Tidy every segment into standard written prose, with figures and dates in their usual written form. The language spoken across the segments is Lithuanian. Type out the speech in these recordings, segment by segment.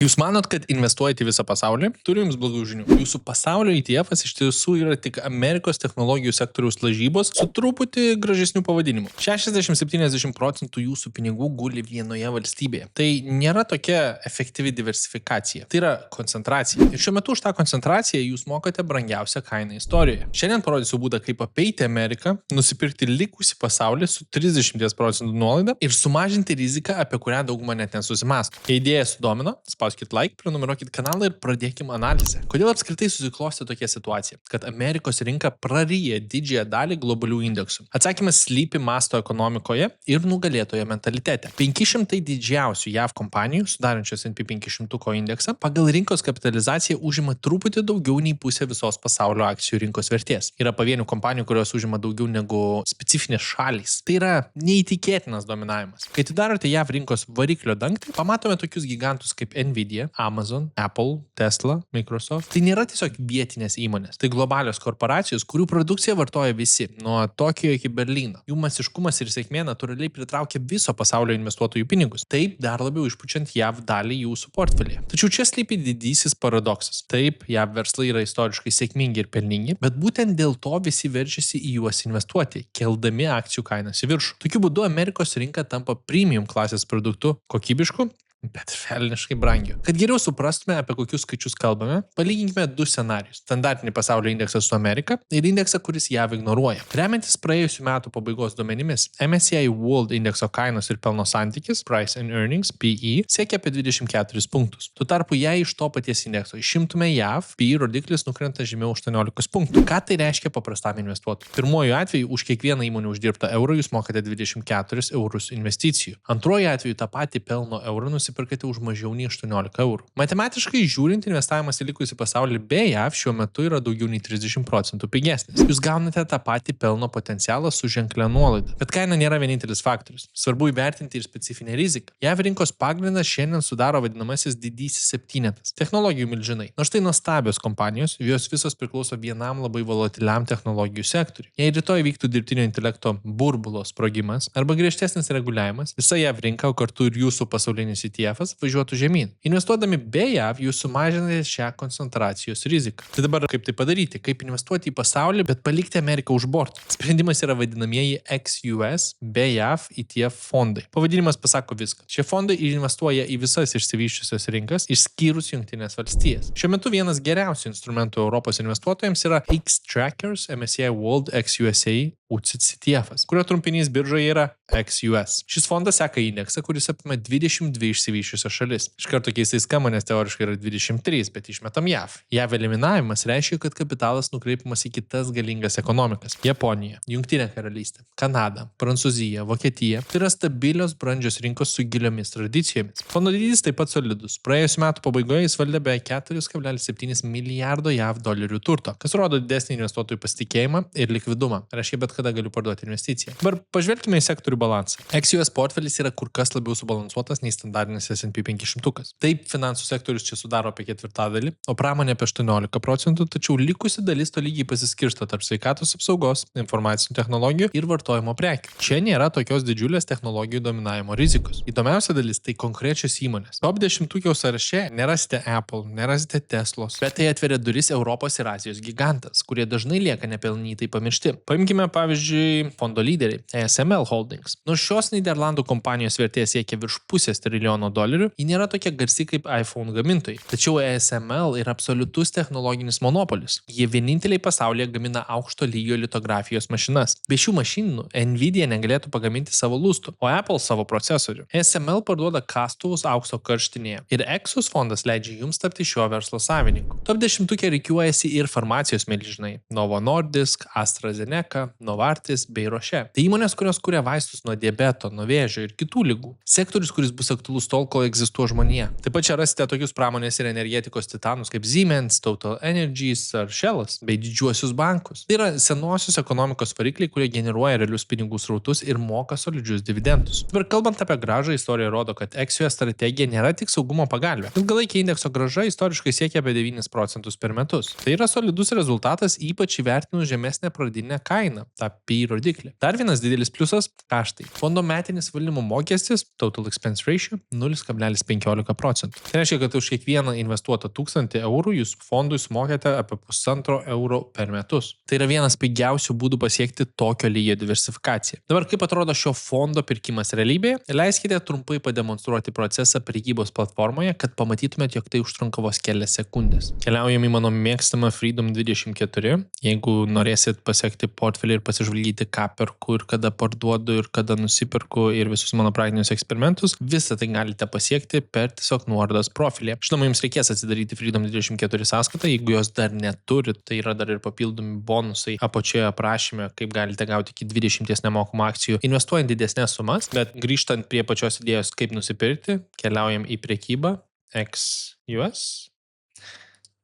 Jūs manot, kad investuojate į visą pasaulį? Turiu jums blogų žinių. Jūsų pasaulio ETF'as iš tiesų yra tik Amerikos technologijų sektoriaus lažybos su truputį gražesniu pavadinimu. 60-70% jūsų pinigų guli vienoje valstybėje. Tai nėra tokia efektyvi diversifikacija. Tai yra koncentracija. Ir šiuo metu už tą koncentraciją jūs mokate brangiausią kainą istorijoje. Šiandien parodysiu būdą, kaip apeiti Ameriką, nusipirkti likusį pasaulį su 30% nuolaida ir sumažinti riziką, apie kurią dauguma net nesusimąsto. Jei idėja sudomino, spauskit like, prenumeruokit kanalą ir pradėkim analizę. Kodėl apskritai susiklostė tokia situacija, kad Amerikos rinka praryja didžiąją dalį globalių indeksų? Atsakymas slypi masto ekonomikoje ir nugalėtojo mentalitete. 500 didžiausių JAV kompanijų, sudarančios S&P 500 indeksą, pagal rinkos kapitalizaciją užima truputį daugiau nei pusę visos pasaulio akcijų rinkos vertės. Yra pavienių kompanijų, kurios užima daugiau negu specifinės šalys. Tai yra neįtikėtinas dominavimas. Kai atidarote JAV rinkos variklio dangtį, pamatome tokius gigantus kaip Nvidia, Amazon, Apple, Tesla, Microsoft. Tai nėra tiesiog vietinės įmonės. Tai globalios korporacijos, kurių produkciją vartoja visi, nuo Tokijo iki Berlyno. Jų masiškumas ir sėkmė natūraliai pritraukia viso pasaulio investuotojų pinigus. Taip dar labiau išpučiant JAV dalį jūsų portfelėje. Tačiau čia slypi didysis paradoksas. Taip, JAV verslai yra istoriškai sėkmingi ir pelningi, bet būtent dėl to visi verčiasi į juos investuoti, keldami akcijų kainas į viršų. Tokiu būdu Amerikos rinka tampa premium klasės produktu, kokybišku, bet velniškai brangiu. Kad geriau suprastume, apie kokius skaičius kalbame, palyginkime du scenarius. Standartinį pasaulio indeksą su Amerika ir indeksą, kuris JAV ignoruoja. Remiantis praėjusių metų pabaigos duomenimis, MSCI World indekso kainos ir pelno santykis, Price and Earnings, PE, siekia apie 24 punktus. Tuo tarpu, jei iš to paties indekso išimtume JAV, PE rodiklis nukrenta žemiau 18 punktų. Ką tai reiškia paprastam investuotojui? Pirmuoju atveju, už kiekvieną įmonę uždirbtą eurą jūs mokate 24 eurus investicijų. Antruoju atveju tą patį pelno eurą nusipirkate už mažiau nei 18 eurų. Matematiškai žiūrint, investavimas į likusį pasaulį be JAV šiuo metu yra daugiau nei 30% pigesnis. Jūs gaunate tą patį pelno potencialą su ženklia nuolaida. Bet kaina nėra vienintelis faktorius. Svarbu įvertinti ir specifinę riziką. JAV rinkos pagrindas šiandien sudaro vadinamasis didysis septynetas. Technologijų milžinai. Nors tai nuostabios kompanijos, jos visos priklauso vienam labai volatiliam technologijų sektoriui. Jei rytoj vyktų dirbtinio intelekto burbulo sprogimas arba griežtesnis reguliavimas, visa JAV rinka, o kartu ir jūsų pasaulinis ETF-as važiuotų žemyn. Investuodami be JAV, jūs sumažinate šią koncentracijos riziką. Tai dabar kaip tai padaryti? Kaip investuoti į pasaulį, bet palikti Ameriką už borto? Sprendimas yra vadinamieji ex-US be JAV ETF fondai. Pavadinimas pasako viską. Šie fondai investuoja į visas išsivysčiusias rinkas, išskyrus Jungtinės valstijas. Šiuo metu vienas geriausių instrumentų Europos investuotojams yra X-Trackers MSCI World ex-USA UCITS ETF-as, kurio trumpinys biržoje yra ex-US. Šis fondas seka indeksą, kuris apima 22 išsivysčiusias šalis. Iš karto keistai skamba, nes teoriškai yra 23, bet išmetam JAV. JAV eliminavimas reiškia, kad kapitalas nukreipiamas į kitas galingas ekonomikas. Japonija, Jungtinė karalystė, Kanada, Prancūzija, Vokietija. Tai yra stabilios brandžios rinkos su giliomis tradicijomis. Fondo dydis taip pat solidus. Praėjusiu metu pabaigoje jis valdė beveik 4,7 milijardo JAV dolerių turto, kas rodo didesnį investuotojų pasitikėjimą ir likvidumą. Reiškia, bet kada galiu parduoti investiciją. Dabar pažvelkime į sektorių balansą. Ex-US portfelis yra kur kas labiau subalansuotas nei standartinis S&P 500. Taip, finansų sektorius čia sudaro apie ketvirtadalį, o pramonė apie 18%, tačiau likusi dalis tolygiai pasiskirsto tarp sveikatos apsaugos, informacinių technologijų ir vartojimo prekių. Čia nėra tokios didžiulės technologijų dominavimo rizikos. Įdomiausia dalis tai konkrečios įmonės. Top 10 sąraše nerasite Apple, nerasite Teslos, bet tai atveria duris Europos ir Azijos gigantas, kurie dažnai lieka nepelnytai pamiršti. Paimkime pavyzdžiui fondo lyderiai ASML Holdings. Nors šios Nyderlandų kompanijos vertė siekia virš $500 trilijono, ji nėra tokia garsi kaip iPhone gamintojai. Tačiau ASML yra absoliutus technologinis monopolis. Jie vieninteliai pasaulyje gamina aukšto lygio litografijos mašinas. Be šių mašinų Nvidia negalėtų pagaminti savo lustų, o Apple savo procesorių. ASML parduoda kastuvus aukso karštinėje ir Exus fondas leidžia jums tapti šio verslo savininku. Top 10 rikiuojasi ir farmacijos milžinai – Novo Nordisk, AstraZeneca, Novartis bei Roche. Tai įmonės, kurios kuria vaistus nuo diabeto, nuo vėžio ir kitų ligų. Sektorius, kuris bus aktualus tol, kol egzistuoja žmonija. Taip pat čia rasite tokius pramonės ir energetikos titanus kaip Siemens, Total Energies ar Shellas bei didžiuosius bankus. Tai yra senosios ekonomikos varikliai, kurie generuoja realius pinigų srautus ir moka solidžius dividendus. Dabar kalbant apie grąžą, istorija rodo, kad ex-US strategija nėra tik saugumo pagalbė. Ilgalaikė indekso grąža istoriškai siekia apie 9% per metus. Tai yra solidus rezultatas, ypač įvertinus žemesnę pradinę kainą. tą PI rodiklį. Dar vienas didelis pliusas – kaštai. Fondo metinis valdymo mokestis Total Expense Ratio 0,15%. Tai reiškia, kad už kiekvieną investuotą 1000 eurų jūs fondui sumokėte apie 1,5 euro per metus. Tai yra vienas pigiausių būdų pasiekti tokio lygio diversifikaciją. Dabar kaip atrodo šio fondo pirkimas realybėje? Leiskite trumpai pademonstruoti procesą prekybos platformoje, kad pamatytumėt, jog tai užtrunka vos kelias sekundės. Keliaujam į mano mėgstamą Freedom24. Jeigu norėsit pasiekti portfelį ir pasižvalgyti, ką perku ir kada parduodu ir kada nusiperku ir visus mano praktinius eksperimentus, visą tai galite pasiekti per tiesiog nuorodas profilyje. Žinoma, jums reikės atsidaryti Freedom24 sąskaitą, jeigu jos dar neturit, tai yra dar ir papildomi bonusai apačioje aprašyme, kaip galite gauti iki 20 nemokamų akcijų, investuojant didesnės sumas, bet grįžtant prie pačios idėjos, kaip nusipirkti, keliaujam į prekybą, XUS.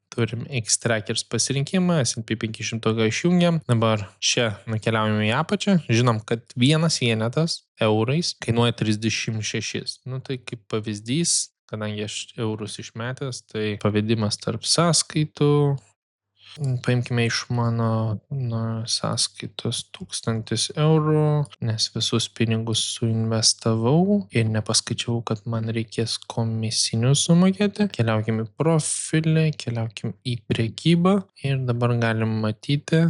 Turim X-Trackers pasirinkimą, S&P 500 išjungiam. Dabar čia nukeliaujame į apačią. Žinom, kad vienas vienetas eurais kainuoja 36. Tai kaip pavyzdys, kadangi aš eurus išmetęs, tai pavedimas tarp sąskaitų. Paimkime iš mano sąskaitos 1000 eurų, nes visus pinigus suinvestavau ir nepaskaičiau, kad man reikės komisinių sumokėti. Keliaukime į profilį, keliaukime į prekybą ir dabar galim matyti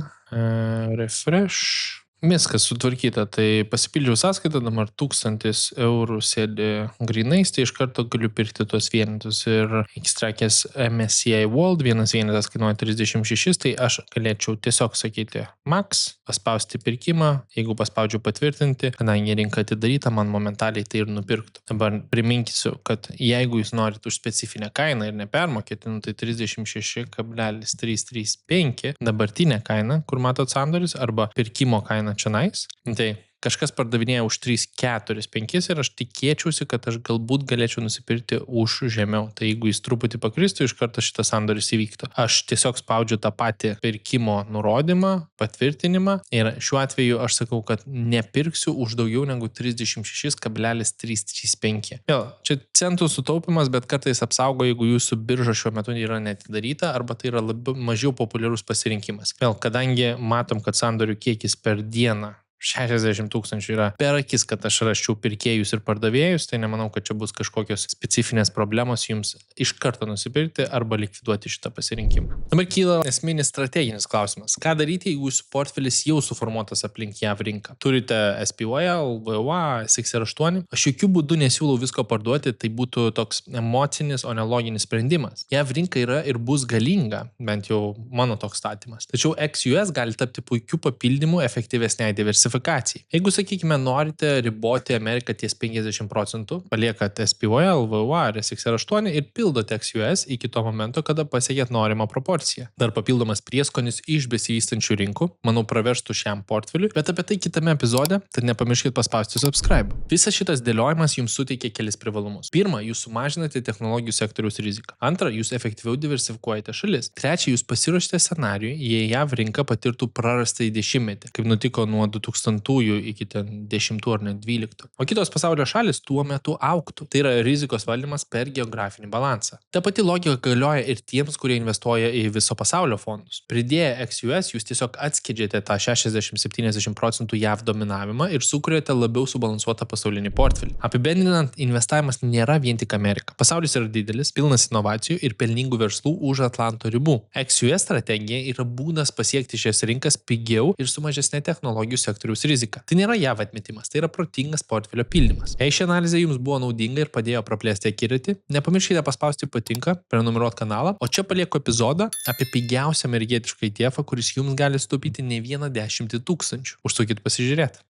refresh. Viskas sutvarkyta, tai pasipildžiau sąskaitą, dabar 1000 eurų sėdi grinais, tai iš karto galiu pirkti tuos vienetus ir X-Trackers MSCI World, vienas vienetas kainuoja 36, tai aš galėčiau tiesiog sakyti max, paspausti pirkimą, jeigu paspaudžiu patvirtinti, kadangi rinka atidaryta, man momentaliai tai ir nupirktų. Dabar priminkysiu, kad jeigu jūs norit už specifinę kainą ir nepermokėti, tai 36,335 dabartinė kaina, kur matot sandoris, arba pirkimo kaina čionais, tai kažkas pardavinėja už 3, 4, 5 ir aš tikėčiausi, kad aš galbūt galėčiau nusipirkti už žemiau. Tai jeigu jis truputį pakristų, iš karto šitas sandoris įvyktų. Aš tiesiog spaudžiu tą patį pirkimo nurodymą, patvirtinimą ir šiuo atveju aš sakau, kad nepirksiu už daugiau negu 36,335. Čia centų sutaupimas, bet kartais apsaugo, jeigu jūsų birža šiuo metu yra netidaryta arba tai yra mažiau populiarus pasirinkimas. Kadangi matom, kad sandorių kiekis per dieną 60 000 yra per akis, kad aš raščiau pirkėjus ir pardavėjus, tai nemanau, kad čia bus kažkokios specifinės problemos jums iš karto nusipirkti arba likviduoti šitą pasirinkimą. Dabar kyla esminis strateginis klausimas. Ką daryti, jeigu jūsų portfelis jau suformuotas aplink JAV rinką? Turite SPYL, VOA, SXR8. Aš jokių būdų nesiūlau visko parduoti, tai būtų toks emocinis, o ne loginis sprendimas. JAV rinka yra ir bus galinga, bent jau mano toks statymas. Tačiau XUS gali tapti puikiu papildymu efektyvesniai diversifikacijai. Jeigu, sakykime, norite riboti Ameriką ties 50%, paliekat SPYL, VOA ar SXR8 ir pildote XUS iki to momento, kada pasiekėt norimą proporciją. Dar papildomas prieskonis iš besivystančių rinkų, manau, praverstų šiam portfeliui, bet apie tai kitame epizode, tad nepamirškit paspausti subscribe. Visas šitas dėliojimas jums suteikia kelis privalumus. Pirma, jūs sumažinate technologijų sektoriaus riziką. Antra, jūs efektyviau diversifikuojate šalis. Trečia, jūs pasiruošite scenarijui, jei JAV rinka patirtų prarastąjį dešimtmetį, kaip nutiko nuo 2000 iki 10 ar net 12. O kitos pasaulio šalis tuo metu augtų. Tai yra rizikos valdymas per geografinį balansą. Ta pati logika galioja ir tiems, kurie investuoja į viso pasaulio fondus. Pridėję XUS, jūs tiesiog atskidžiate tą 60-70% JAV dominavimą ir sukuriate labiau subalansuotą pasaulinį portfelį. Apibendrinant, investavimas nėra vien tik Amerika. Pasaulis yra didelis, pilnas inovacijų ir pelningų verslų už Atlanto ribų. XUS strategija yra būdas pasiekti šias rinkas pigiau ir su mažesne technologijų sektoriaus rizika. Tai nėra JAV atmetimas, tai yra protingas portfelio pildymas. Jei ši analizė jums buvo naudinga ir padėjo praplėsti akiratį, nepamirškite paspausti patinka, prenumeruoti kanalą, o čia palieku epizodą apie pigiausią amerikietišką ETF, kuris jums gali sutaupyti ne vieną 10 000. Užsukit pasižiūrėti.